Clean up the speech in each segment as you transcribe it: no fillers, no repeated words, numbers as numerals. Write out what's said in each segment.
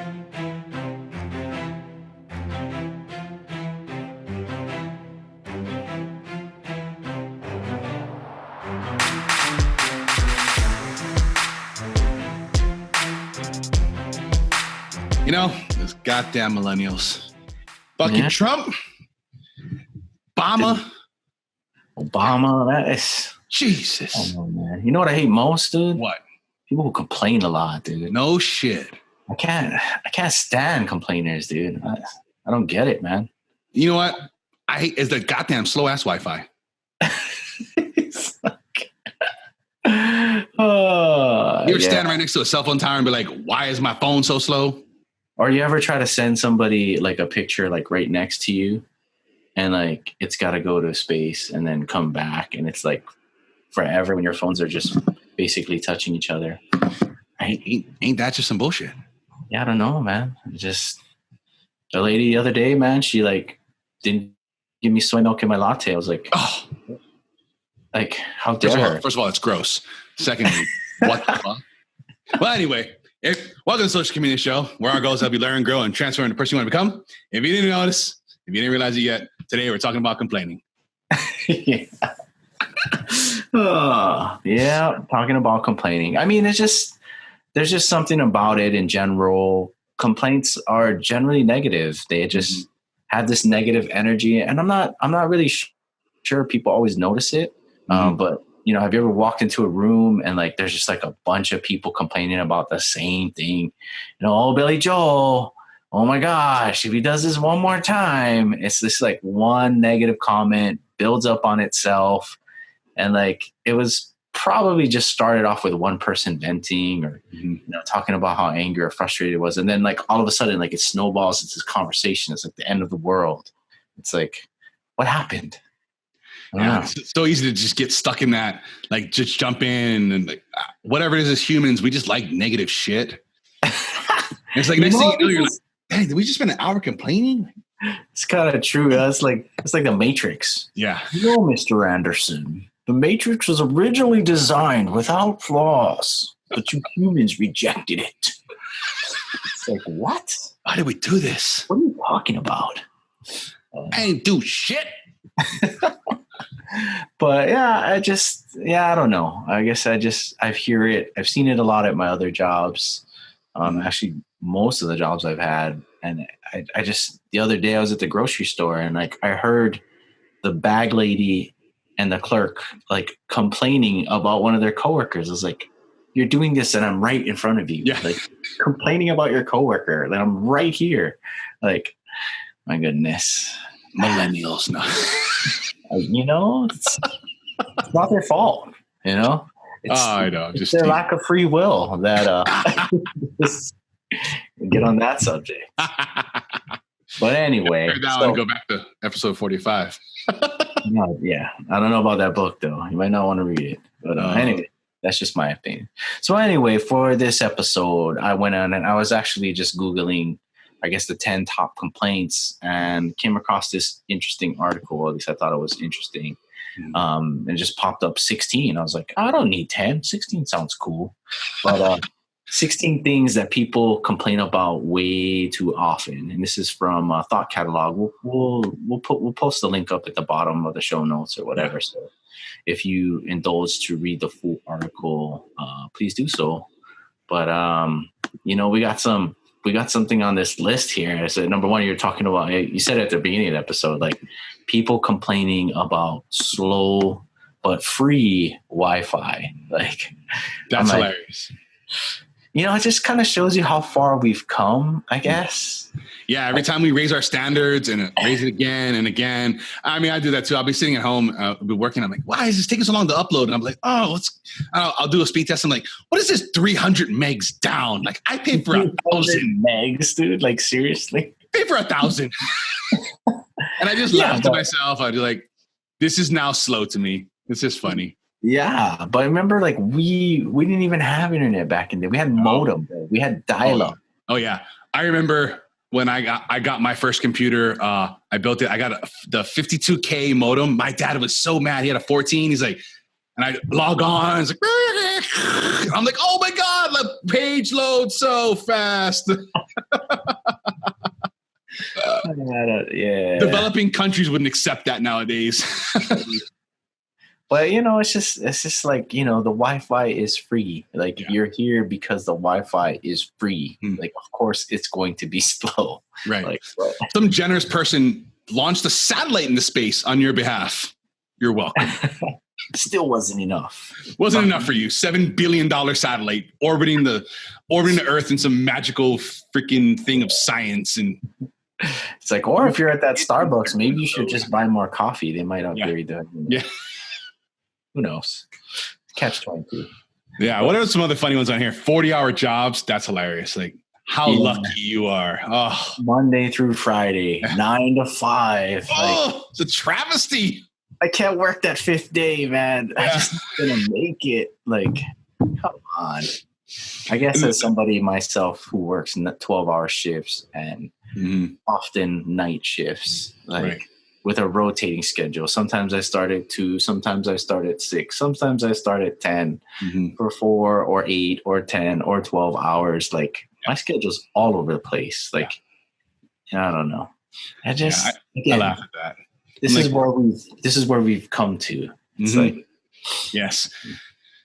You know, those goddamn millennials. Fucking Trump. Obama, that is Jesus. Oh man, you know what I hate most, dude? What? People who complain a lot, dude. No shit. I can't stand complainers, dude. I don't get it, man. You know what I hate is the goddamn slow ass Wi-Fi. You ever stand right next to a cell phone tower and be like, "Why is my phone so slow?" Or you ever try to send somebody like a picture like right next to you, and like it's got to go to space and then come back, and it's like forever when your phones are just basically touching each other. Ain't that just some bullshit? Yeah, I don't know, man. Just the lady the other day, man, she like didn't give me soy milk in my latte. I was like, oh, like how dare her? First of all, it's gross. Secondly, what the fuck? Well, anyway, welcome to the Social Community Show, where our goal is to help you learn, grow, and transform into the person you want to become. If you didn't notice, if you didn't realize it yet, today we're talking about complaining. Yeah. Talking about complaining. I mean, there's just something about it in general. Complaints are generally negative. They just have this negative energy, and I'm not really sure people always notice it. But you know, have you ever walked into a room and like there's just like a bunch of people complaining about the same thing? You know, oh, Billy Joel, oh my gosh, if he does this one more time, it's this like one negative comment builds up on itself. And like, it was probably just started off with one person venting or, you know, talking about how angry or frustrated it was. And then like all of a sudden, like it snowballs into this conversation. It's like the end of the world. It's like, what happened? Yeah, it's so easy to just get stuck in that, like just jump in and like, whatever it is as humans, we just like negative shit. It's like next thing you know, you're like, hey, did we just spend an hour complaining? It's kind of true. It's like the Matrix. Yeah. No, Mr. Anderson. The Matrix was originally designed without flaws, but you humans rejected it. It's like, what? Why did we do this? What are you talking about? I ain't do shit. But I don't know. I guess I hear it. I've seen it a lot at my other jobs. Actually, most of the jobs I've had. And I just, the other day I was at the grocery store and like I heard the bag lady and the clerk like complaining about one of their coworkers. I was like, you're doing this and I'm right in front of you. Yeah. Like complaining about your coworker. Like I'm right here. Like, my goodness. Millennials, no. You know, it's not their fault, you know? I know. It's their lack of free will that get on that subject. But anyway. That one, go back to episode 45. Yeah. I don't know about that book, though. You might not want to read it. But anyway, that's just my opinion. So anyway, for this episode, I went on and I was actually just Googling, I guess, the 10 top complaints and came across this interesting article. At least I thought it was interesting. And it just popped up 16. I was like, I don't need 10. 16 sounds cool. But 16 things that people complain about way too often. And this is from Thought Catalog. We'll post the link up at the bottom of the show notes or whatever. So if you indulge to read the full article, please do so. But you know, we got something on this list here. So number one, you're talking about, you said at the beginning of the episode, like people complaining about slow but free Wi-Fi. Like that's hilarious. You know, it just kind of shows you how far we've come, I guess. Yeah, every time we raise our standards and raise it again and again. I mean, I do that too. I'll be sitting at home, I'll be working. I'm like, why is this taking so long to upload? And I'm like, I'll do a speed test. I'm like, what is this 300 megs down? Like, I paid for 1,000 megs, dude. Like, seriously? I paid for 1,000. And I just laughed to myself. I'd be like, this is now slow to me. It's just funny. Yeah, but remember, like we didn't even have internet back in the day. We had modem. We had dial-up. Oh yeah, I remember when I got my first computer. I built it. I got the 52K modem. My dad was so mad. He had a 14. He's like, And I log on. It's like, I'm like, oh my God, the page loads so fast. Yeah. Developing countries wouldn't accept that nowadays. But it's just like, the Wi-Fi is free. Like you're here because the Wi-Fi is free. Like, of course it's going to be slow. Right. Like, some generous person launched a satellite into space on your behalf. You're welcome. Still wasn't enough. Wasn't enough for you. $7 billion satellite orbiting the Earth in some magical freaking thing of science. And it's like, or if you're at that Starbucks, maybe you should just buy more coffee. They might upgrade that. Yeah. Who knows? Catch-22. Yeah. What are some other funny ones on here? 40-hour jobs. That's hilarious. Like, how lucky you are. Oh. Monday through Friday, 9 to 5. Oh, it's a travesty. I can't work that 5th day, man. I'm just gonna make it. Like, come on. I guess as somebody myself who works 12-hour shifts and often night shifts, like with a rotating schedule. Sometimes I start at 2, sometimes I start at 6, sometimes I start at 10 for 4 or 8 or 10 or 12 hours. Like my schedule's all over the place. Like, I don't know. I laugh at that. This is where we've come to. It's like, yes.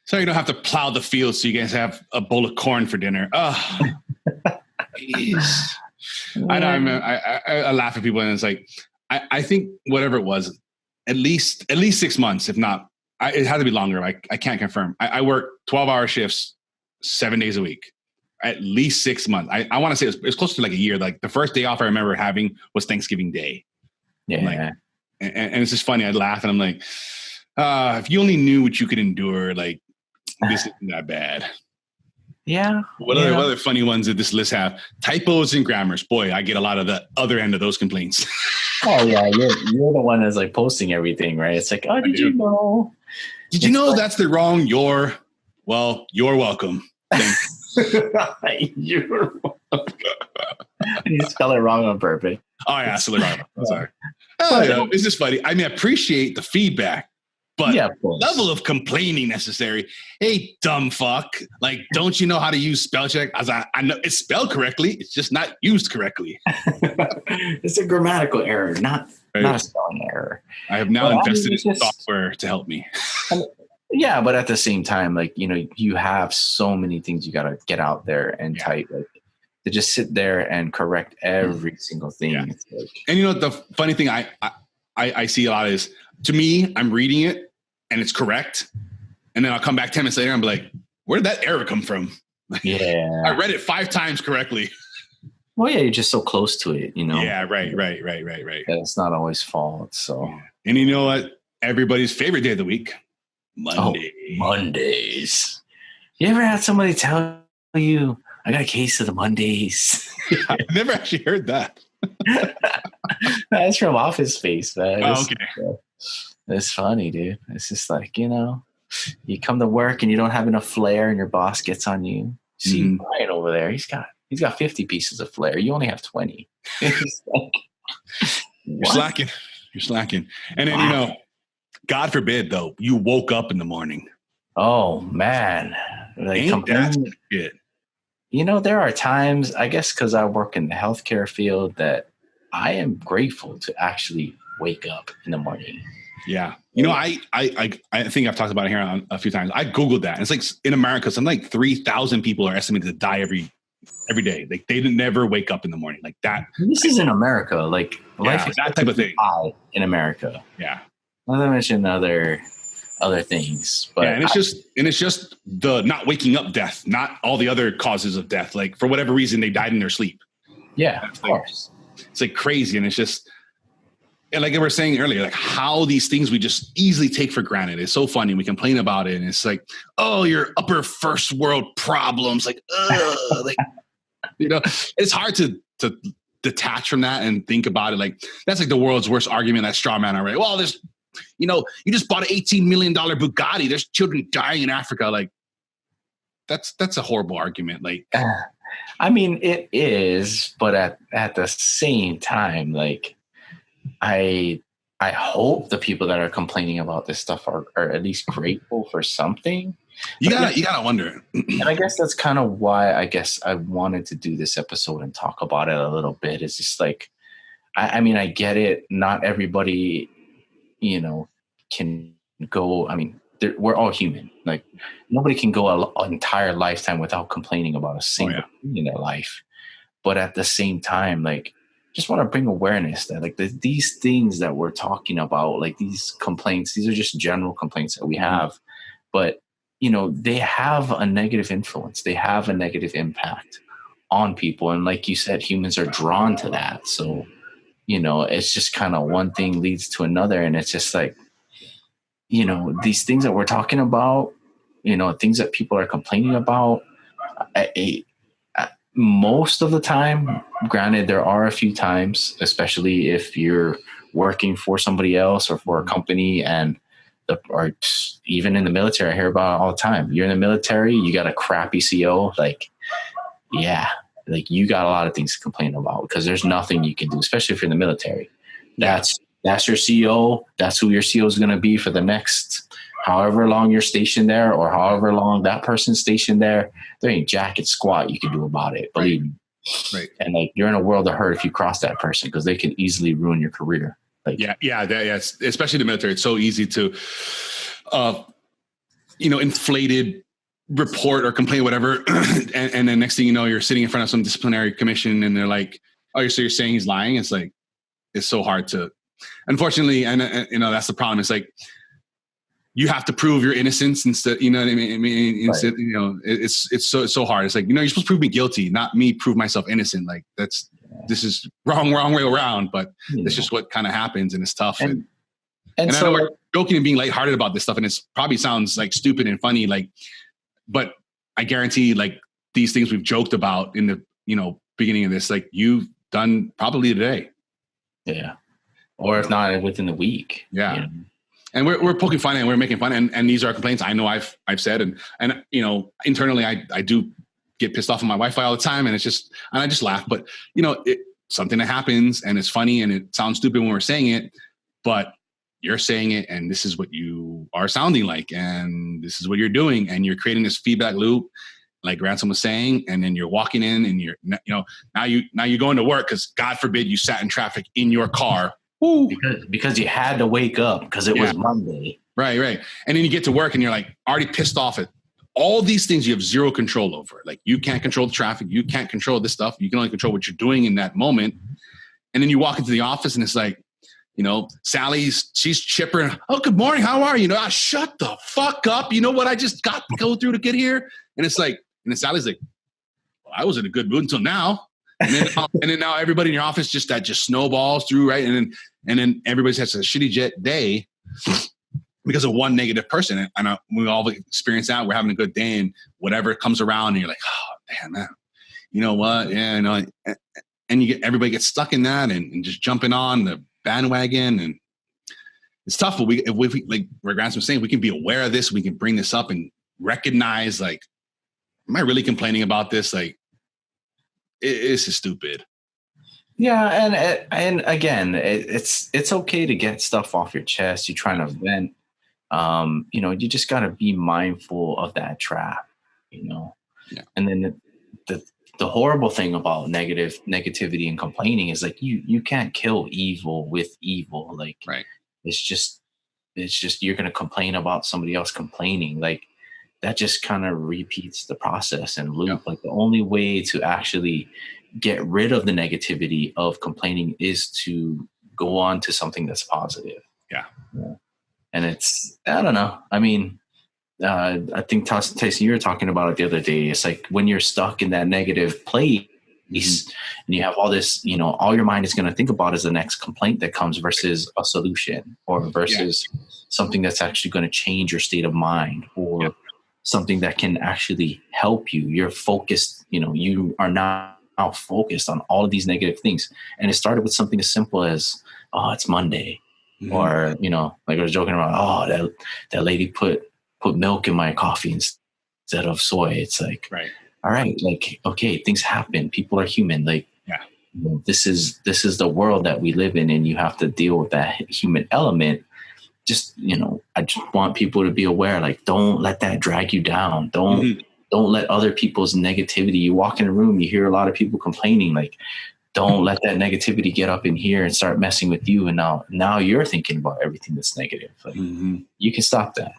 So you don't have to plow the field so you guys have a bowl of corn for dinner. Oh, jeez. I know. I laugh at people, and it's like, I think whatever it was, at least 6 months, if not, it had to be longer. I can't confirm. I work 12-hour shifts 7 days a week, at least 6 months. I want to say it was close to like a year. Like the first day off I remember having was Thanksgiving Day. Yeah. Like, and it's just funny. I'd laugh and I'm like, if you only knew what you could endure, like this isn't that bad. Yeah. What other funny ones did this list have? Typos and grammars. Boy, I get a lot of the other end of those complaints. Oh yeah, you're the one that's like posting everything, right? It's like, oh, did you know? Did you know that's the wrong? You're welcome. Thanks. You're welcome. You spell it wrong on purpose. Oh yeah, I spelled it wrong. I'm sorry. It's just funny. I mean, I appreciate the feedback, but level of complaining necessary. Hey, dumb fuck! Like, don't you know how to use spell check? I know it's spelled correctly. It's just not used correctly. It's a grammatical error, not a spelling error. I have now invested in software to help me. Yeah, but at the same time, like, you have so many things you got to get out there and type. Like, to just sit there and correct every single thing. Yeah. Like, and the funny thing I see a lot is, to me, I'm reading it and it's correct. And then I'll come back 10 minutes later and be like, where did that error come from? Yeah. I read it 5 times correctly. Well, yeah, you're just so close to it, Yeah, right. It's not always fault. So, and you know what? Everybody's favorite day of the week, Monday. Oh, Mondays. You ever had somebody tell you, I got a case of the Mondays? I've never actually heard that. That's from Office Space, man. Okay. It's funny, dude. It's just like, you come to work and you don't have enough flair and your boss gets on you. See Brian over there. He's got 50 pieces of flair. You only have 20. It's like, You're slacking. And then, God forbid, though, you woke up in the morning. Oh, man. Like, ain't that shit? There are times, I guess because I work in the healthcare field, that I am grateful to actually wake up in the morning. Yeah. I think I've talked about it here a few times. I Googled that. And it's like in America, something like 3,000 people are estimated to die every day. Like they never wake up in the morning like that. This is in America. Like life is that type of thing. High in America. Yeah. Not to mention other things. But and it's just the not waking up death, not all the other causes of death. Like for whatever reason, they died in their sleep. Yeah, of course. It's like crazy. And it's just, and like I was saying earlier, like how these things we just easily take for granted. It's so funny. We complain about it. And it's like, oh, your upper first world problems. Like, like, it's hard to detach from that and think about it. Like, that's like the world's worst argument, that straw man already. Well, there's, you just bought an $18 million Bugatti. There's children dying in Africa. Like, that's a horrible argument. Like, I mean, it is, but at the same time, like, I I hope the people that are complaining about this stuff are at least grateful for something. You gotta wonder. And I guess that's kind of why I guess I wanted to do this episode and talk about it a little bit. It's just like, I mean, I get it. Not everybody, can go. I mean, we're all human. Like nobody can go an entire lifetime without complaining about a single thing in their life. But at the same time, like, just want to bring awareness that like these things that we're talking about, like these complaints, these are just general complaints that we have, but they have a negative influence. They have a negative impact on people. And like you said, humans are drawn to that. So, it's just kind of one thing leads to another. And it's just like, these things that we're talking about, things that people are complaining about, most of the time, granted, there are a few times, especially if you're working for somebody else or for a company or even in the military, I hear about it all the time. You're in the military, you got a crappy CO, like, yeah, like you got a lot of things to complain about because there's nothing you can do, especially if you're in the military. That's your CO. That's who your CO is going to be for the next however long you're stationed there or however long that person's stationed there. There ain't jack and squat you can do about it, believe me. Right. And like you're in a world of hurt if you cross that person because they can easily ruin your career. Like, especially the military. It's so easy to, inflated report or complain, whatever. and then next thing you know, you're sitting in front of some disciplinary commission and they're like, oh, so you're saying he's lying? It's like, it's so hard to, unfortunately, and that's the problem. It's like, you have to prove your innocence instead, you know what I mean? Instead, it's so hard. It's like, you're supposed to prove me guilty, not me prove myself innocent. Like this is wrong way around, but it's just what kind of happens and it's tough. And so I know we're joking and being lighthearted about this stuff. And it's probably sounds like stupid and funny, like, but I guarantee like these things we've joked about in the, beginning of this, like you've done probably today. Yeah. Or if not within the week. Yeah. And we're poking fun and we're making fun and these are complaints I know I've said and internally I do get pissed off on my Wi-Fi all the time and I just laugh, but it's something that happens and it's funny and it sounds stupid when we're saying it, but you're saying it and this is what you are sounding like and this is what you're doing and you're creating this feedback loop like Ransom was saying, and then you're walking in and you're now you're going to work because God forbid you sat in traffic in your car. Because you had to wake up because it was Monday. Right. And then you get to work and you're like already pissed off at all these things you have zero control over. Like you can't control the traffic. You can't control this stuff. You can only control what you're doing in that moment. And then you walk into the office and it's like, she's chipper. And, oh, good morning. How are you? Shut the fuck up. You know what I just got to go through to get here? And it's like, and then Sally's like, well, I was in a good mood until now. And then now everybody in your office just snowballs through, right? And then everybody has a shitty day because of one negative person. And we all experience that. We're having a good day, and whatever comes around, and you're like, oh damn, man, you know what? Yeah, and everybody gets stuck in that and just jumping on the bandwagon, and it's tough. But if we like where Grant's was saying, we can be aware of this. We can bring this up and recognize, like, am I really complaining about this? Like, it's just stupid. Yeah, and again, it's okay to get stuff off your chest. You're trying to vent. You just got to be mindful of that trap. Yeah. And then the horrible thing about negativity and complaining is like you can't kill evil with evil. Like, right. It's just you're gonna complain about somebody else complaining. Like, that just kind of repeats the process and loop. Yeah. Like, the only way to actually get rid of the negativity of complaining is to go on to something that's positive. Yeah. And I don't know. I mean, I think Tyson, you were talking about it the other day. It's like when you're stuck in that negative place and you have all this, all your mind is going to think about is the next complaint that comes versus a solution or versus something that's actually going to change your state of mind or something that can actually help you. You're focused, you are now focused on all of these negative things. And it started with something as simple as, oh, it's Monday. Or, like I was joking about, oh, that lady put milk in my coffee instead of soy. It's like, right. All right, like, okay, things happen. People are human. Like, this is the world that we live in, and you have to deal with that human element. Just, I just want people to be aware, like, don't let that drag you down. Don't let other people's negativity. You walk in a room, you hear a lot of people complaining, like, don't let that negativity get up in here and start messing with you. And now you're thinking about everything that's negative. Like, you can stop that.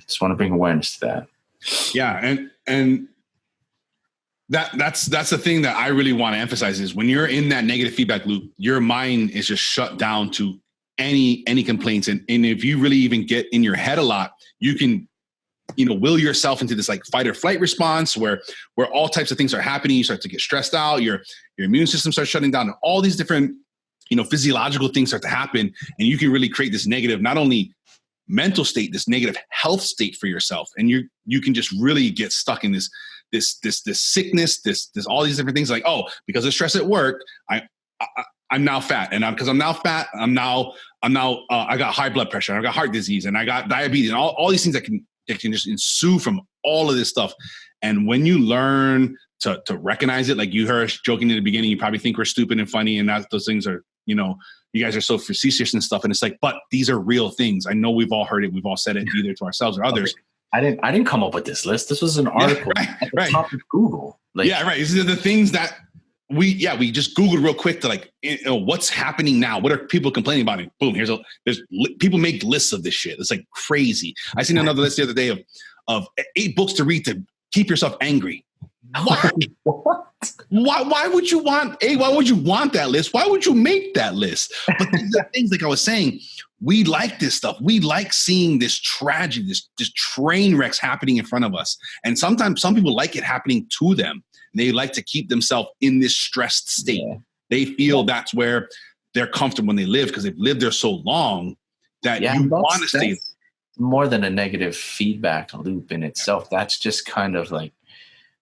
Just want to bring awareness to that. Yeah. And that's the thing that I really want to emphasize is when you're in that negative feedback loop, your mind is just shut down to any complaints. And if you really even get in your head a lot, you can, will yourself into this like fight or flight response where all types of things are happening. You start to get stressed out. Your immune system starts shutting down, and all these different, physiological things start to happen. And you can really create this negative, not only mental state, this negative health state for yourself. And you can just really get stuck in this sickness, this all these different things like, oh, because of stress at work, I'm now fat. And because I'm now fat, I got high blood pressure, and I got heart disease, and I got diabetes, and all these things that can just ensue from all of this stuff. And when you learn to recognize it, like you heard us joking in the beginning, you probably think we're stupid and funny, and those things are, you guys are so facetious and stuff. And it's like, but these are real things. I know we've all heard it. We've all said it either to ourselves or others. Okay. I didn't come up with this list. This was an article at the top of Google. Yeah, right. These are the things that we just Googled real quick to like, what's happening now? What are people complaining about? And boom, there's people make lists of this shit. It's like crazy. I seen another list the other day of 8 books to read to keep yourself angry. What? Why would you want that list? Why would you make that list? But the things like I was saying, we like this stuff. We like seeing this tragedy, this train wrecks happening in front of us. And sometimes some people like it happening to them. They like to keep themselves in this stressed state. Yeah. They feel that's where they're comfortable when they live, because they've lived there so long that you want to stay. More than a negative feedback loop in itself. That's just kind of like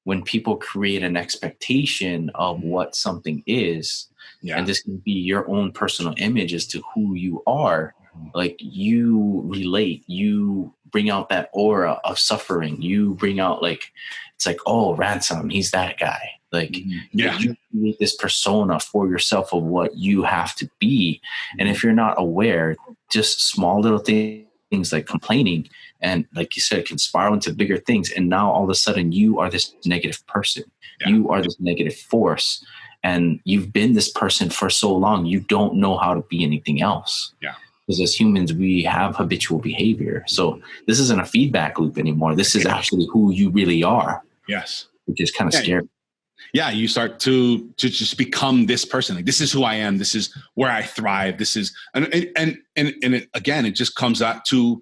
when people create an expectation of what something is, and this can be your own personal image as to who you are. Like, you relate, you bring out that aura of suffering. You bring out, like, it's like, oh, Ransom, he's that guy. Like, you create this persona for yourself of what you have to be. And if you're not aware, just small little things like complaining, and like you said, it can spiral into bigger things. And now all of a sudden you are this negative person. Yeah. You are this negative force. And you've been this person for so long, you don't know how to be anything else. Yeah. Because as humans, we have habitual behavior. So this isn't a feedback loop anymore. This is actually who you really are. Yes. Which is kind of scary. Yeah, you start to just become this person. Like, this is who I am. This is where I thrive. This is, and it, again, it just comes out to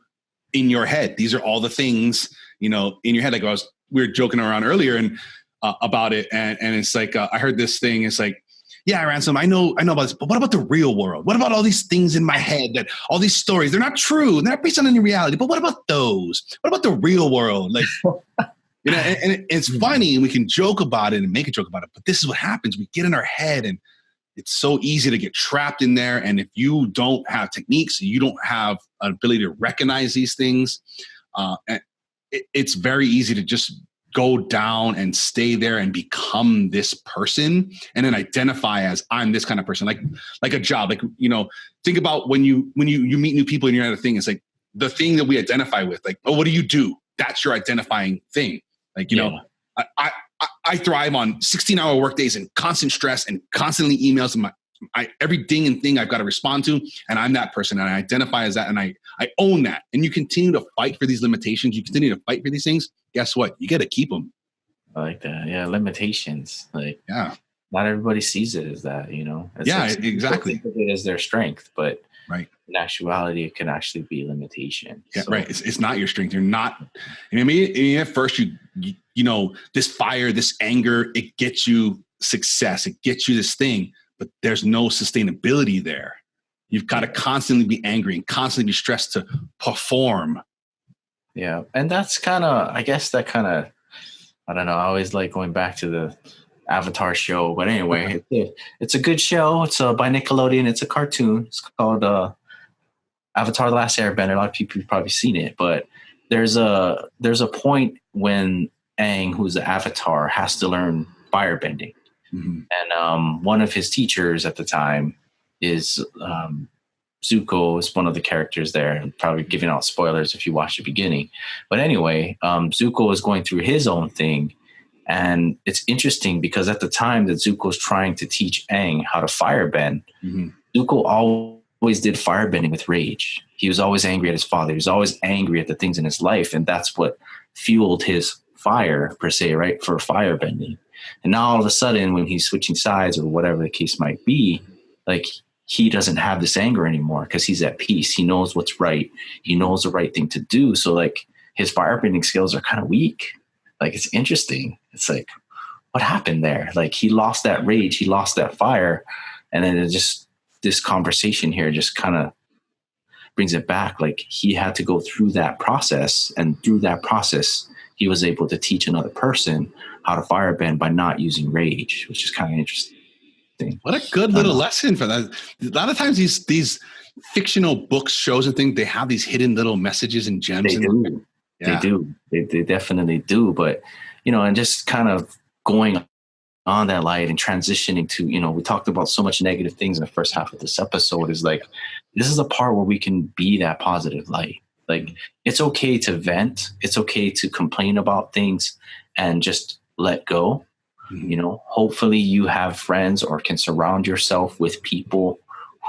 in your head. These are all the things, in your head. Like we were joking around earlier and about it. And it's like, I heard this thing. It's like, yeah, Ransom, I know about this, but what about the real world? What about all these things in my head, that all these stories, they're not true. They're not based on any reality, but what about those? What about the real world? Like, and it's funny, and we can joke about it and make a joke about it, but this is what happens. We get in our head, and it's so easy to get trapped in there. And if you don't have techniques, you don't have an ability to recognize these things, it's very easy to just go down and stay there and become this person, and then identify as, I'm this kind of person. Like a job, like, think about when you meet new people and you're at a thing, it's like the thing that we identify with, like, oh, what do you do? That's your identifying thing. Like, I thrive on 16-hour work days and constant stress and constantly emails, and every ding and thing I've got to respond to. And I'm that person, and I identify as that, and I own that. And you continue to fight for these limitations. You continue to fight for these things. Guess what? You got to keep them. I like that. Yeah. Limitations. Like, yeah. Not everybody sees it as that, It's like, exactly. People think of it as their strength, but right. In actuality, it can actually be a limitation. Yeah, so. Right. It's not your strength. You're not. I mean, at first, you this fire, this anger, it gets you success. It gets you this thing, but there's no sustainability there. You've got to constantly be angry and constantly be stressed to perform. Yeah, and that's kind of, I guess that kind of, I don't know. I always like going back to the Avatar show, but anyway, it's a good show. It's by Nickelodeon. It's a cartoon. It's called Avatar: The Last Airbender. A lot of people have probably seen it, but there's a point when Aang, who's the Avatar, has to learn firebending, Mm-hmm. And one of his teachers at the time is Zuko is one of the characters there. I'm probably giving out spoilers if you watch the beginning. But anyway, Zuko is going through his own thing. And it's interesting because at the time that Zuko's trying to teach Aang how to firebend, Zuko always did firebending with rage. He was always angry at his father. He was always angry at the things in his life. And that's what fueled his fire, per se, right, for firebending. And now all of a sudden, when he's switching sides or whatever the case might be, like, he doesn't have this anger anymore because he's at peace. He knows what's right. He knows the right thing to do. So, like, his firebending skills are kind of weak. Like, it's interesting. It's like, what happened there? Like, he lost that rage. He lost that fire. And then it just, this conversation here just kind of brings it back. Like, he had to go through that process. And through that process, he was able to teach another person how to firebend by not using rage, which is kind of interesting. What a good little lesson for that. A lot of times these fictional books, shows and things, they have these hidden little messages and gems. They do. Yeah. They do. They definitely do. But, you know, and just kind of going on that light and transitioning to, you know, we talked about so much negative things in the first half of this episode, is like, this is a part where we can be that positive light. Like, it's okay to vent. It's okay to complain about things and just let go. You know, hopefully you have friends or can surround yourself with people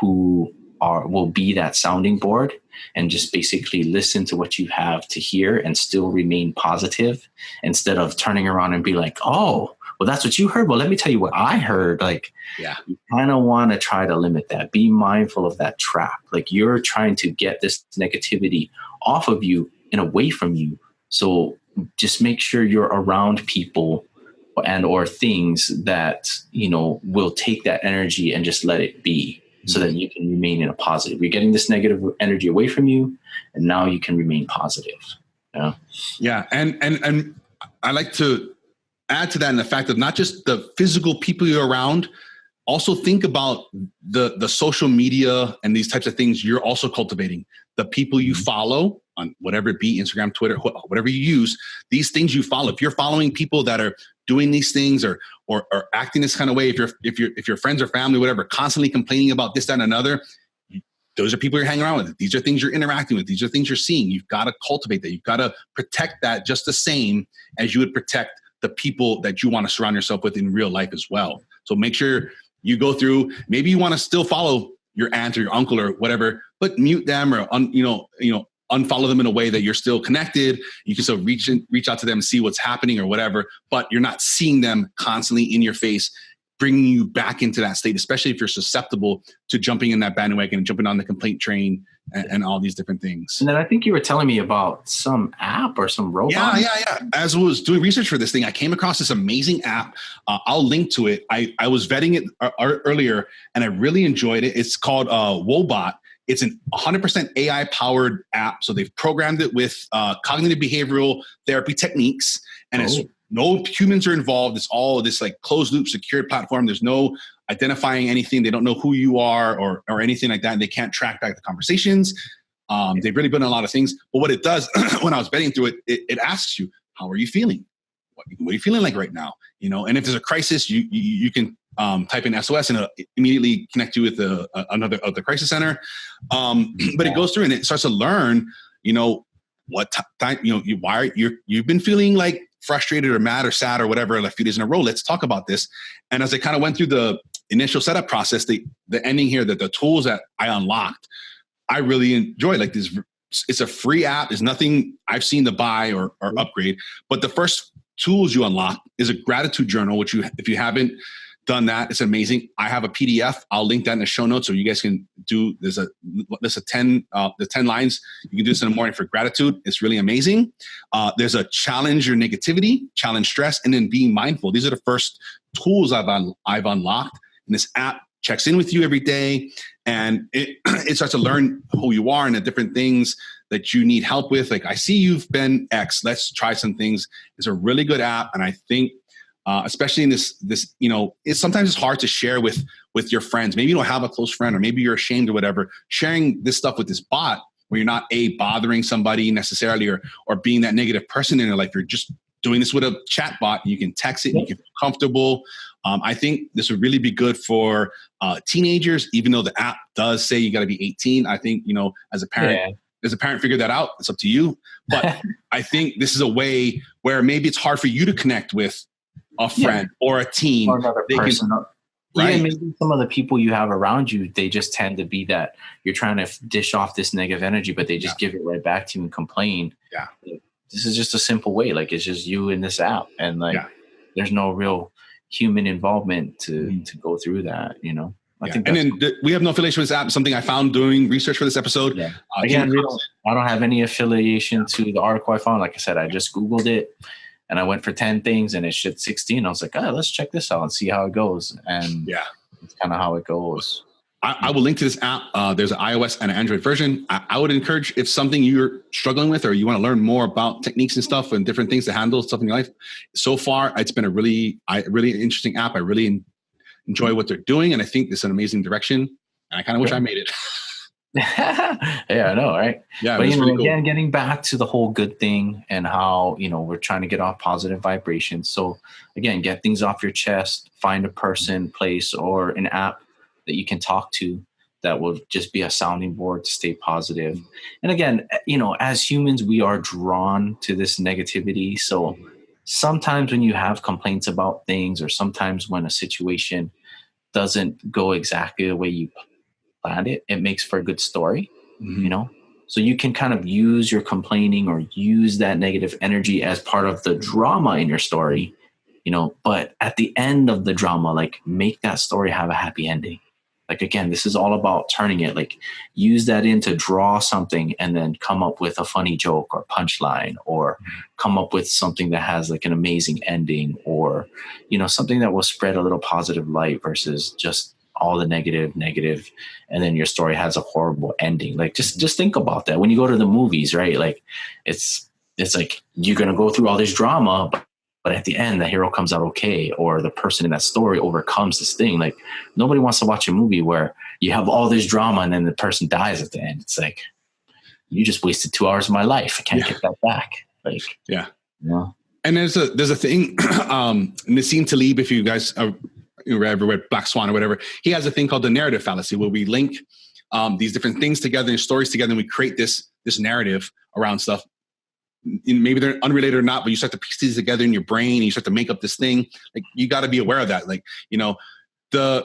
who will be that sounding board and just basically listen to what you have to hear and still remain positive, instead of turning around and be like, oh, well, that's what you heard. Well, let me tell you what I heard. Like, you kind of want to try to limit that. Be mindful of that trap. Like, you're trying to get this negativity off of you and away from you. So just make sure you're around people and or things that, you know, will take that energy and just let it be, so that you can remain in a positive. You're getting this negative energy away from you, and now you can remain positive. Yeah. And I like to add to that in the fact of not just the physical people you're around, also think about the social media and these types of things you're also cultivating. The people you follow on whatever it be, Instagram, Twitter, whatever you use, these things you follow. If you're following people that are doing these things or acting this kind of way, if your friends or family, whatever, constantly complaining about this, that, and another, those are people you're hanging around with. These are things you're interacting with. These are things you're seeing. You've got to cultivate that. You've got to protect that just the same as you would protect the people that you want to surround yourself with in real life as well. So make sure you go through, maybe you want to still follow your aunt or your uncle or whatever, but mute them or, unfollow them in a way that you're still connected. You can still reach out to them and see what's happening or whatever, but you're not seeing them constantly in your face, bringing you back into that state, especially if you're susceptible to jumping in that bandwagon and jumping on the complaint train and all these different things. And then I think you were telling me about some app or some robot. Yeah. As I was doing research for this thing, I came across this amazing app. I'll link to it. I was vetting it earlier, and I really enjoyed it. It's called Wobot. It's an 100% AI-powered app. So they've programmed it with cognitive behavioral therapy techniques, and it's no humans are involved. It's all this like closed loop secured platform. There's no identifying anything. They don't know who you are or anything like that. And they can't track back the conversations. They've really been a lot of things. But what it does, when I was vetting through it, it asks you, how are you feeling? What are you feeling like right now? You know, and if there's a crisis, you can type in SOS and it'll immediately connect you with another of the crisis center. But it goes through and it starts to learn, you know, what time, you've been feeling like frustrated or mad or sad or whatever a few days in a row. Let's talk about this. And as I kind of went through the initial setup process, the ending here, that the tools that I unlocked, I really enjoyed. Like this, it's a free app. There's nothing I've seen to buy or upgrade. But the first tools you unlock is a gratitude journal, which if you haven't done that, it's amazing. I have a PDF. I'll link that in the show notes so you guys can do. There's a 10 lines. You can do this in the morning for gratitude. It's really amazing. There's a challenge your negativity, challenge stress, and then being mindful. These are the first tools I've unlocked. And this app checks in with you every day, and it starts to learn who you are and the different things that you need help with. Like, I see you've been X. Let's try some things. It's a really good app, and I think. Especially in this, sometimes it's hard to share with your friends. Maybe you don't have a close friend, or maybe you're ashamed or whatever. Sharing this stuff with this bot, where you're not bothering somebody necessarily, or being that negative person in their life. You're just doing this with a chat bot. You can text it, you can feel comfortable. I think this would really be good for teenagers, even though the app does say you got to be 18. I think, as a parent, figure that out. It's up to you. But I think this is a way where maybe it's hard for you to connect with a friend or a teen. Or another person. Even maybe some of the people you have around you, they just tend to be that you're trying to dish off this negative energy, but they just give it right back to you and complain. Yeah. This is just a simple way. Like, it's just you in this app, and there's no real human involvement to go through that, I think. And then we have no affiliation with this app. Something I found doing research for this episode. Yeah. Again, I don't have any affiliation to the article I found. Like I said, I just Googled it. And I went for 10 things and it shit 16. I was like, let's check this out and see how it goes. And it's kind of how it goes. I will link to this app. There's an iOS and an Android version. I would encourage, if something you're struggling with or you want to learn more about techniques and stuff and different things to handle stuff in your life. So far, it's been a really interesting app. I really enjoy what they're doing. And I think this is an amazing direction. And I kind of wish I made it. Yeah, I know, right? Yeah, but cool. Again, getting back to the whole good thing and how we're trying to get off positive vibrations. So again, get things off your chest. Find a person, place, or an app that you can talk to that will just be a sounding board to stay positive. And again, as humans, we are drawn to this negativity. So sometimes when you have complaints about things, or sometimes when a situation doesn't go exactly the way you planned it, it makes for a good story, so you can kind of use your complaining or use that negative energy as part of the drama in your story, but at the end of the drama, like, make that story have a happy ending. Like, again, this is all about turning it, like, use that in to draw something and then come up with a funny joke or punchline, or come up with something that has like an amazing ending, or something that will spread a little positive light versus just all the negative, and then your story has a horrible ending. Like, just think about that when you go to the movies, right? Like, it's like you're going to go through all this drama, but at the end, the hero comes out okay, or the person in that story overcomes this thing. Like, nobody wants to watch a movie where you have all this drama and then the person dies at the end. It's like, you just wasted 2 hours of my life. I can't get that back. Like, And there's a thing, Nassim Taleb, if you guys are, ever read Black Swan or whatever, he has a thing called the narrative fallacy, where we link these different things together and stories together, and we create this narrative around stuff. And maybe they're unrelated or not, but you start to piece these together in your brain and you start to make up this thing. Like, you got to be aware of that. Like, the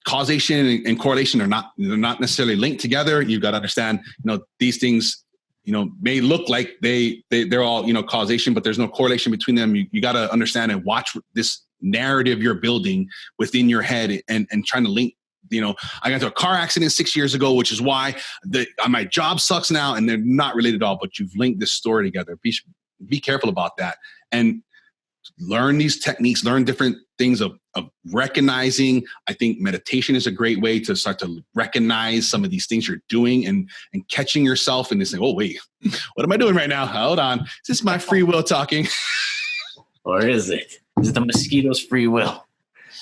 causation and correlation they're not necessarily linked together. You've got to understand, these things, may look like they're all, causation, but there's no correlation between them. You got to understand and watch this narrative you're building within your head and trying to link. I got into a car accident 6 years ago, which is why my job sucks now, and they're not related at all, but you've linked this story together. Be careful about that, and learn these techniques, learn different things of recognizing. I think meditation is a great way to start to recognize some of these things you're doing and catching yourself and saying, oh, wait, what am I doing right now? Hold on. Is this my free will talking? Or is it? Is it the mosquito's free will?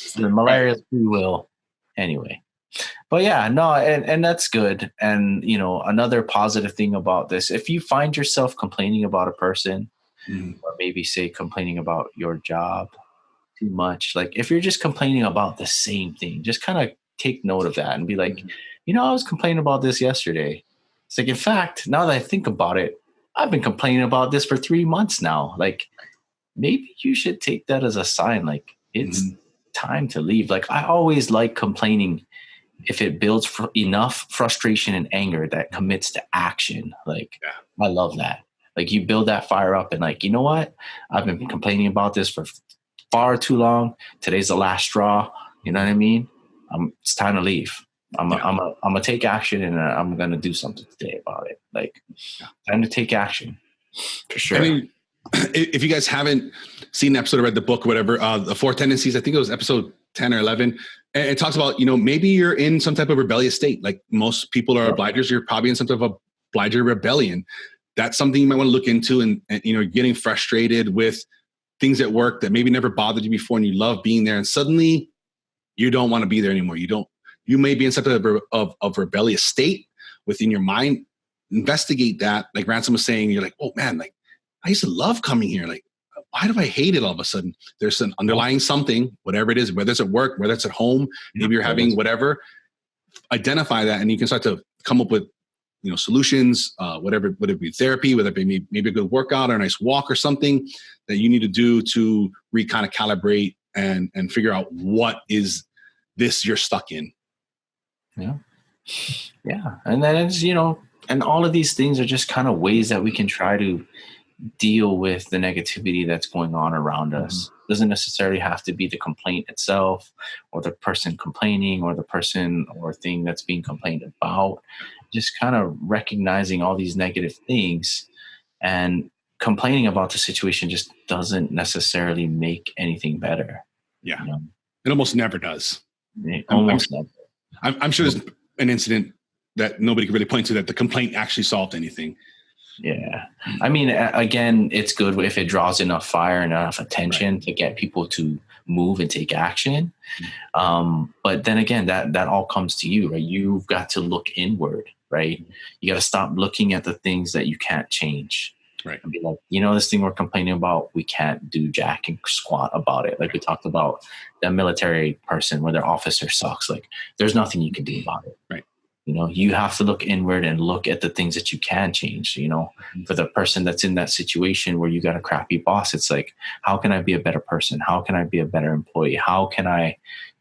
Is it the malaria's free will? Anyway. But yeah, no, and that's good. And, another positive thing about this, if you find yourself complaining about a person, or maybe say complaining about your job too much, like, if you're just complaining about the same thing, just kind of take note of that and be like, I was complaining about this yesterday. It's like, in fact, now that I think about it, I've been complaining about this for 3 months now. Like, maybe you should take that as a sign, like, it's time to leave. Like, I always like complaining if it builds enough frustration and anger that commits to action. Like, I love that. Like, you build that fire up and, like, you know what? I've been complaining about this for far too long. Today's the last straw. You know what I mean? It's time to leave. I'm gonna take action, and I'm gonna do something today about it. Like, time to take action for sure. I mean, if you guys haven't seen the episode or read the book or whatever, the 4 Tendencies, I think it was episode 10 or 11. And it talks about, maybe you're in some type of rebellious state. Like, most people are obligers. You're probably in some type of obliger rebellion. That's something you might want to look into, and getting frustrated with things at work that maybe never bothered you before, and you love being there, and suddenly you don't want to be there anymore. You may be in some type of rebellious state within your mind. Investigate that. Like Ransom was saying, you're like, oh man, like, I used to love coming here. Like, why do I hate it all of a sudden? There's an underlying something, whatever it is, whether it's at work, whether it's at home, maybe you're having whatever, identify that, and you can start to come up with, solutions, whatever, whether it be therapy, whether it be maybe a good workout or a nice walk or something that you need to do to kind of calibrate and figure out what is this you're stuck in. Yeah. Yeah. And then it's, and all of these things are just kind of ways that we can try to deal with the negativity that's going on around us. Mm-hmm. Doesn't necessarily have to be the complaint itself or the person complaining or the person or thing that's being complained about. Just kind of recognizing all these negative things and complaining about the situation just doesn't necessarily make anything better. Yeah. It almost never does. Almost never. I'm sure there's an incident that nobody can really point to that the complaint actually solved anything. Yeah. I mean, again, it's good if it draws enough fire and enough attention to get people to move and take action. But then again, that all comes to you, right? You've got to look inward, right? You got to stop looking at the things that you can't change. Right. And be like, this thing we're complaining about, we can't do jack and squat about it. Like we talked about that military person where their officer sucks. Like there's nothing you can do about it. Right. You have to look inward and look at the things that you can change. For the person that's in that situation where you got a crappy boss, it's like, how can I be a better person? How can I be a better employee? How can I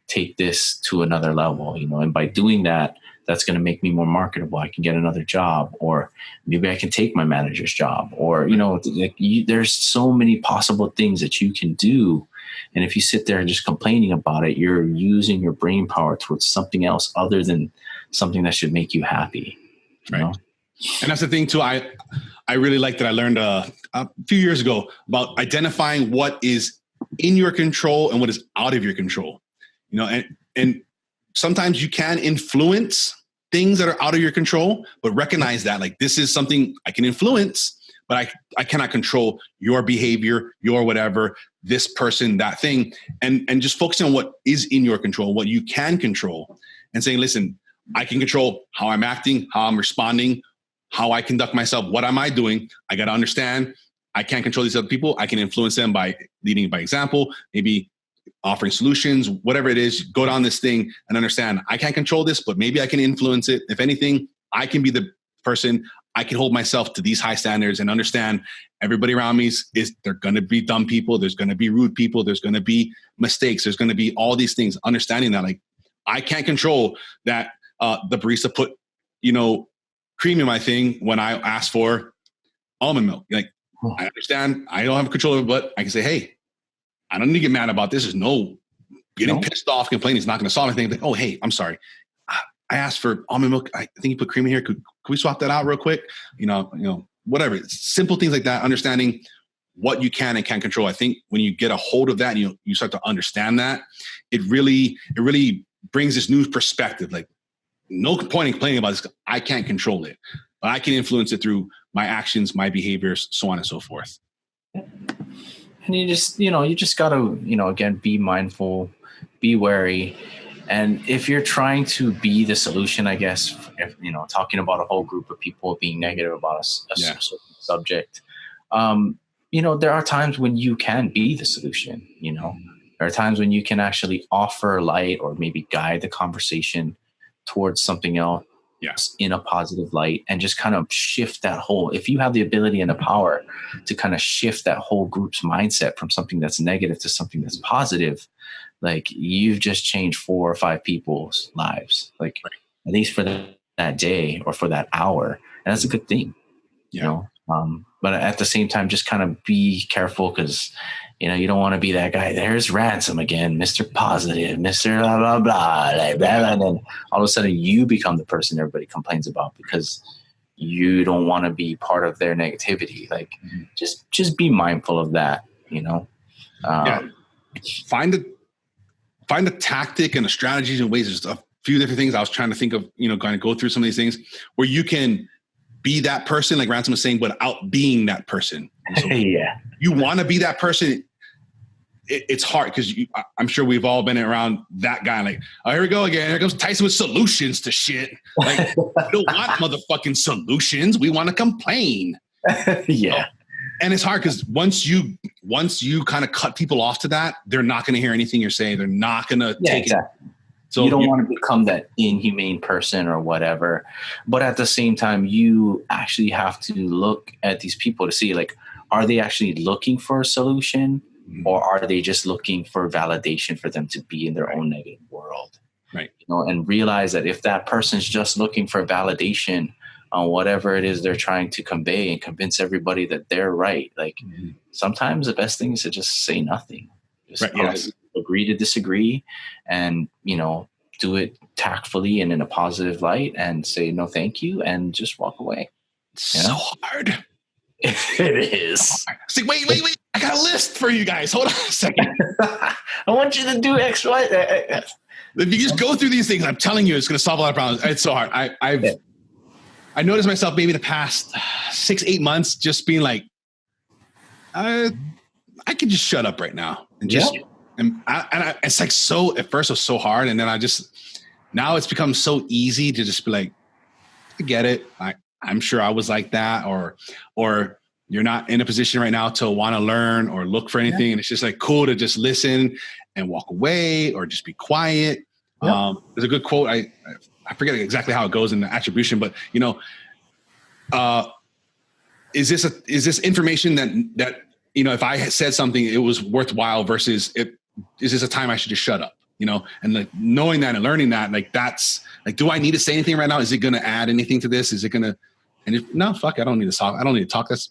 take this to another level? And by doing that, that's going to make me more marketable. I can get another job, or maybe I can take my manager's job, or, there's so many possible things that you can do. And if you sit there and just complaining about it, you're using your brain power towards something else other than something that should make you happy. Right. And that's the thing too. I really like that I learned a few years ago about identifying what is in your control and what is out of your control. And sometimes you can influence things that are out of your control, but recognize that like this is something I can influence, but I cannot control your behavior, your whatever, this person, that thing, and just focusing on what is in your control, what you can control, and saying, listen, I can control how I'm acting, how I'm responding, how I conduct myself. What am I doing? I got to understand I can't control these other people. I can influence them by leading by example, maybe offering solutions, whatever it is. Go down this thing and understand I can't control this, but maybe I can influence it. If anything, I can be the person. I can hold myself to these high standards and understand everybody around me is they're going to be dumb people. There's going to be rude people. There's going to be mistakes. There's going to be all these things. Understanding that like I can't control that. The barista put, cream in my thing when I asked for almond milk. Like, I understand I don't have control of it, but I can say, hey, I don't need to get mad about this. There's no getting pissed off, complaining is not going to solve anything. Like, oh, hey, I'm sorry. I asked for almond milk. I think you put cream in here. Could we swap that out real quick? Whatever. Simple things like that. Understanding what you can and can't control. I think when you get a hold of that, and you start to understand that, it really brings this new perspective. Like, no point in complaining about this. I can't control it, but I can influence it through my actions, my behaviors, so on and so forth. And you just got to, again, be mindful, be wary. And if you're trying to be the solution, I guess, if, talking about a whole group of people being negative about a certain subject, there are times when you can be the solution, there are times when you can actually offer light or maybe guide the conversation towards something else in a positive light, and just kind of shift that whole, if you have the ability and the power to kind of shift that whole group's mindset from something that's negative to something that's positive, like you've just changed 4 or 5 people's lives, like at least for that day or for that hour. And that's a good thing, but at the same time, just kind of be careful, because you don't want to be that guy. There's Ransom again, Mr. Positive, Mr. blah, blah, blah, like blah, blah. And then all of a sudden you become the person everybody complains about because you don't want to be part of their negativity. Like just be mindful of that, Find a tactic and a strategies and ways. There's a few different things I was trying to think of, kind of go through some of these things where you can be that person, like Ransom was saying, without being that person. So you want to be that person. It's hard because I'm sure we've all been around that guy. Like, oh, here we go again. Here comes Tyson with solutions to shit. Like, we don't want motherfucking solutions. We want to complain. And it's hard because once you kind of cut people off to that, they're not going to hear anything you're saying. They're not going to take it. So you don't want to become that inhumane person or whatever. But at the same time, you actually have to look at these people to see, like, are they actually looking for a solution, or are they just looking for validation for them to be in their own negative world? Right. And realize that if that person's just looking for validation on whatever it is they're trying to convey and convince everybody that they're right, like sometimes the best thing is to just say nothing. Just agree to disagree, and do it tactfully and in a positive light, and say no thank you, and just walk away. So hard. It is. It's like, wait. I got a list for you guys. Hold on a second. I want you to do X, Y. If you just go through these things, I'm telling you, it's going to solve a lot of problems. It's so hard. I noticed myself maybe the past 6-8 months just being like, I could just shut up right now and just, it's like, so at first it was so hard. And then now it's become so easy to just be like, I get it. I'm sure I was like that, or you're not in a position right now to want to learn or look for anything. And it's just like cool to just listen and walk away or just be quiet. There's a good quote. I forget exactly how it goes in the attribution, but is this information that if I had said something, it was worthwhile versus is this a time I should just shut up? And like knowing that and learning that, like, that's like, do I need to say anything right now? Is it going to add anything to this? Is it going to, no, fuck, I don't need to talk. I don't need to talk. That's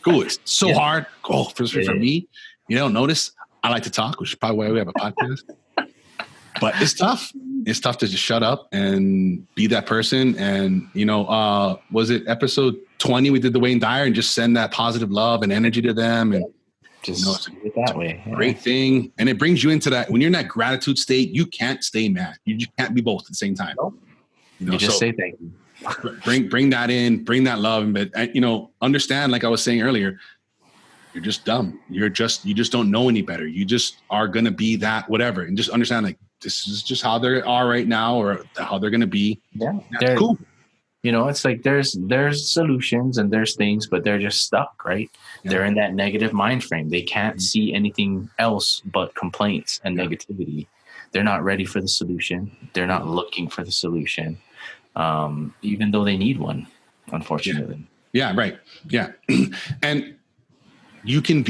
cool. It's so hard. Oh, for me, you don't notice I like to talk, which is probably why we have a podcast, but it's tough. It's tough to just shut up and be that person. And, was it episode 20? We did the Wayne Dyer and just send that positive love and energy to them. And just do it that way. Great thing. And it brings you into that. When you're in that gratitude state, you can't stay mad. You can't be both at the same time. Nope. You just say thank you. Bring that in, bring that love. But, understand, like I was saying earlier, you're just dumb. You just don't know any better. You just are going to be that, whatever. And just understand, like, this is just how they are right now, or how they're going to be. Yeah. That's cool. It's like there's solutions and there's things, but they're just stuck, right? Yeah. They're in that negative mind frame. They can't see anything else but complaints and negativity. They're not ready for the solution. They're not looking for the solution, even though they need one, unfortunately. Yeah, right. Yeah. And you can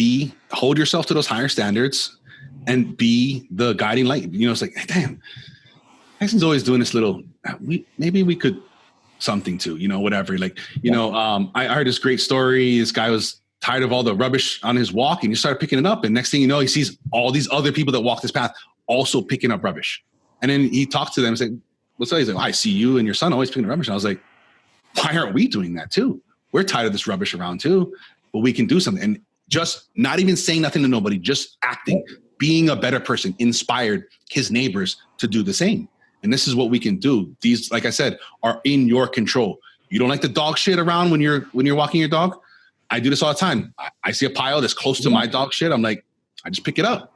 hold yourself to those higher standards and be the guiding light. It's like, hey, damn, Jason's always doing this little, maybe we could something to, whatever. Like, I heard this great story. This guy was tired of all the rubbish on his walk, and he started picking it up. And next thing you know, he sees all these other people that walk this path also picking up rubbish. And then he talked to them and said, what's up? He's like, I see you and your son always picking up rubbish. And I was like, why aren't we doing that too? We're tired of this rubbish around too, but we can do something. And just not even saying nothing to nobody, just acting, being a better person, inspired his neighbors to do the same. And this is what we can do. These, like I said, are in your control. You don't like the dog shit around when you're walking your dog? I do this all the time. I see a pile that's close to my dog shit. I'm like, I just pick it up.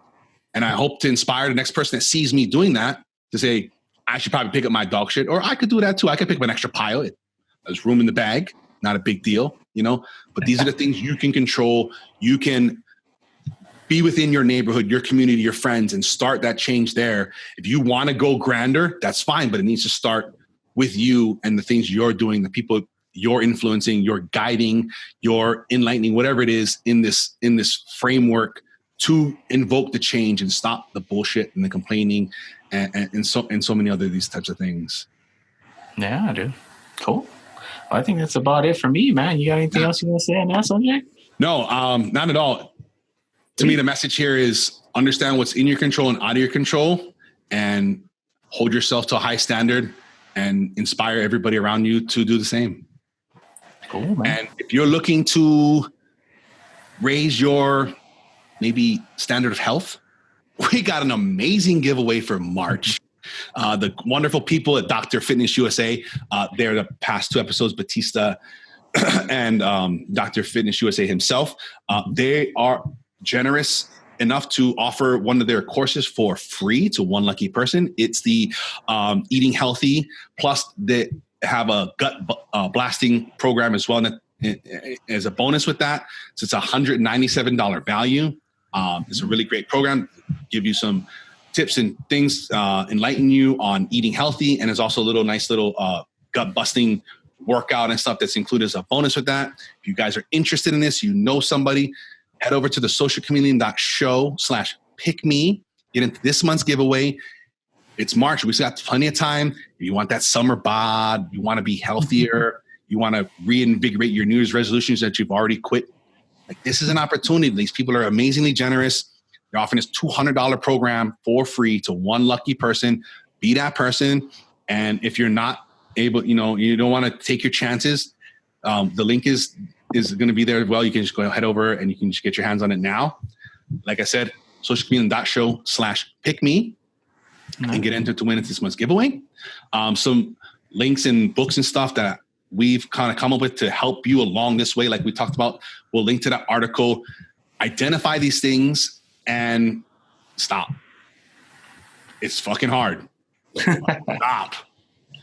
And I hope to inspire the next person that sees me doing that to say, I should probably pick up my dog shit. Or I could do that too. I could pick up an extra pile. There's room in the bag. Not a big deal, But these are the things you can control. You can be within your neighborhood, your community, your friends, and start that change there. If you want to go grander, that's fine, but it needs to start with you and the things you're doing, the people you're influencing, you're guiding, you're enlightening, whatever it is in this framework to invoke the change and stop the bullshit and the complaining and so many other these types of things. Yeah, dude. Cool. Well, I think that's about it for me, man. You got anything else you want to say on that subject? No, not at all. To me, the message here is understand what's in your control and out of your control, and hold yourself to a high standard and inspire everybody around you to do the same. Cool, man. And if you're looking to raise your maybe standard of health, we got an amazing giveaway for March. The wonderful people at Dr. Fitness USA, they're the past 2 episodes, Batista and Dr. Fitness USA himself. They are generous enough to offer one of their courses for free to one lucky person. It's the Eating Healthy, plus they have a gut blasting program as well. And as a bonus with that. So it's a $197 value. It's a really great program. Give you some tips and things, enlighten you on eating healthy. And there's also a nice little gut busting workout and stuff that's included as a bonus with that. If you guys are interested in this, somebody, head over to the socialchameleon.show/pick-me. Get into this month's giveaway. It's March. We've got plenty of time. If you want that summer bod, you want to be healthier, you want to reinvigorate your New Year's resolutions that you've already quit. Like, this is an opportunity. These people are amazingly generous. They're offering this $200 program for free to one lucky person. Be that person. And if you're not able, you don't want to take your chances, the link is going to be there as well. You can just go head over and you can just get your hands on it now. Like I said, socialchameleon.show/pick-me. And get entered to win this month's giveaway. Some links and books and stuff that we've kind of come up with to help you along this way. Like we talked about, we'll link to that article. Identify these things and stop. It's fucking hard. Stop.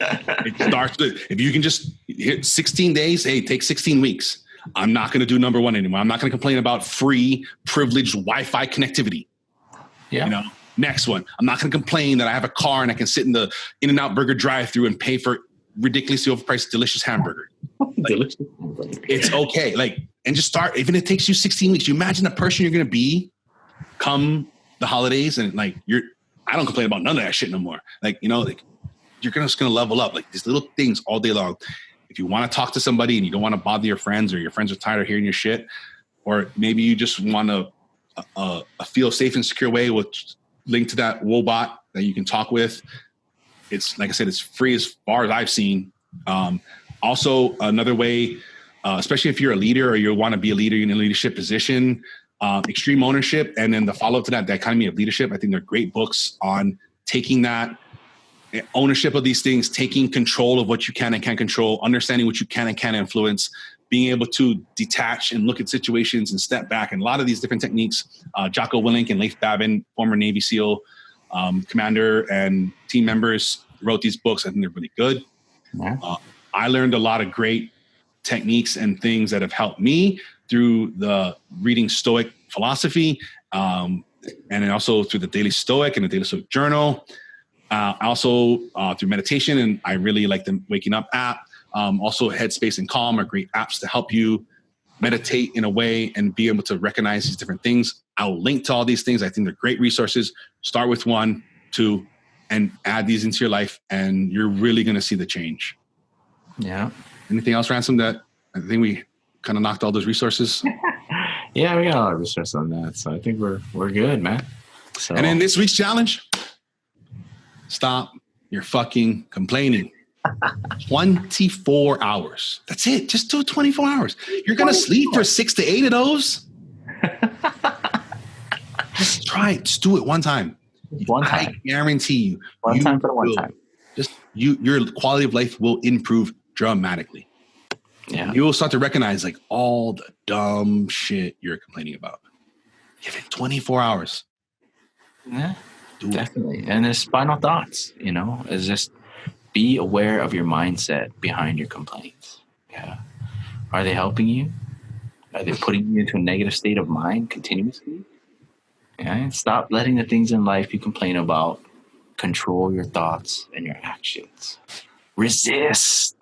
It starts if you can just hit 16 days, hey, take 16 weeks. I'm not going to do number one anymore. I'm not going to complain about free, privileged Wi-Fi connectivity. Yeah. Next one, I'm not going to complain that I have a car and I can sit in the In-N-Out Burger drive-thru and pay for ridiculously overpriced delicious hamburger. Delicious. It's okay. And just start. Even if it takes you 16 weeks, you imagine the person you're going to be come the holidays and I don't complain about none of that shit no more. You're just going to level up. These little things all day long. If you want to talk to somebody and you don't want to bother your friends, or your friends are tired of hearing your shit, or maybe you just want to feel safe and secure way with link to that Wobot that you can talk with. It's like I said, it's free as far as I've seen. Also, another way, especially if you're a leader or you want to be a leader in a leadership position, Extreme Ownership, and then the follow-up to that, The Economy of Leadership. I think they're great books on taking that ownership of these things, taking control of what you can and can't control, understanding what you can and can't influence, being able to detach and look at situations and step back. And a lot of these different techniques, Jocko Willink and Leif Babin, former Navy SEAL commander and team members, wrote these books. I think they're really good. Yeah. I learned a lot of great techniques and things that have helped me through the reading Stoic philosophy, and then also through the Daily Stoic and the Daily Stoic Journal. Also through meditation, and I really like the Waking Up app. Also, Headspace and Calm are great apps to help you meditate in a way and be able to recognize these different things. I'll link to all these things. I think they're great resources. Start with 1, 2, and add these into your life, and you're really going to see the change. Yeah. Anything else, Ransom, that I think we kind of knocked all those resources? Yeah, we got a lot of resources on that. So I think we're good, man. So. And then this week's challenge, stop your fucking complaining. 24 hours. That's it. Just do 24 hours. You're going to sleep for 6 to 8 of those. Just try it. Just do it one time. I guarantee you. One time for one time. Your quality of life will improve dramatically. Yeah. You will start to recognize all the dumb shit you're complaining about. Give it 24 hours. Yeah, definitely. And there's final thoughts, is just be aware of your mindset behind your complaints. Yeah. Are they helping you? Are they putting you into a negative state of mind continuously? Yeah. Stop letting the things in life you complain about control your thoughts and your actions. Resist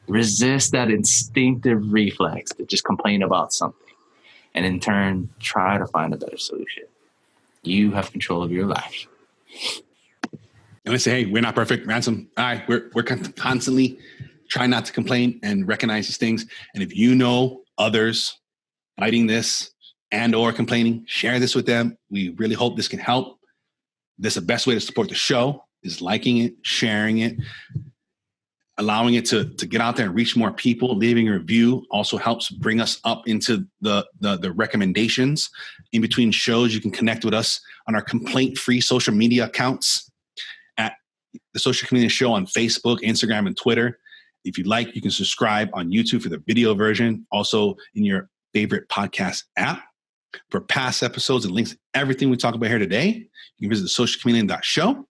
that instinctive reflex to just complain about something, and in turn, try to find a better solution. You have control of your life. And I say, hey, we're not perfect, Ransom. All right, we're constantly trying not to complain and recognize these things. And if you know others fighting this and or complaining, share this with them. We really hope this can help. This is the best way to support the show is liking it, sharing it, allowing it to get out there and reach more people. Leaving a review also helps bring us up into the recommendations. In between shows, you can connect with us on our complaint-free social media accounts at the Social Chameleon Show on Facebook, Instagram, and Twitter. If you'd like, you can subscribe on YouTube for the video version, also in your favorite podcast app. For past episodes and links to everything we talk about here today, you can visit socialchameleon.show.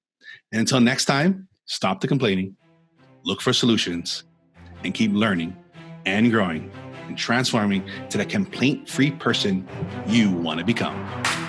And until next time, stop the complaining, look for solutions, and keep learning and growing and transforming to the complaint-free person you want to become.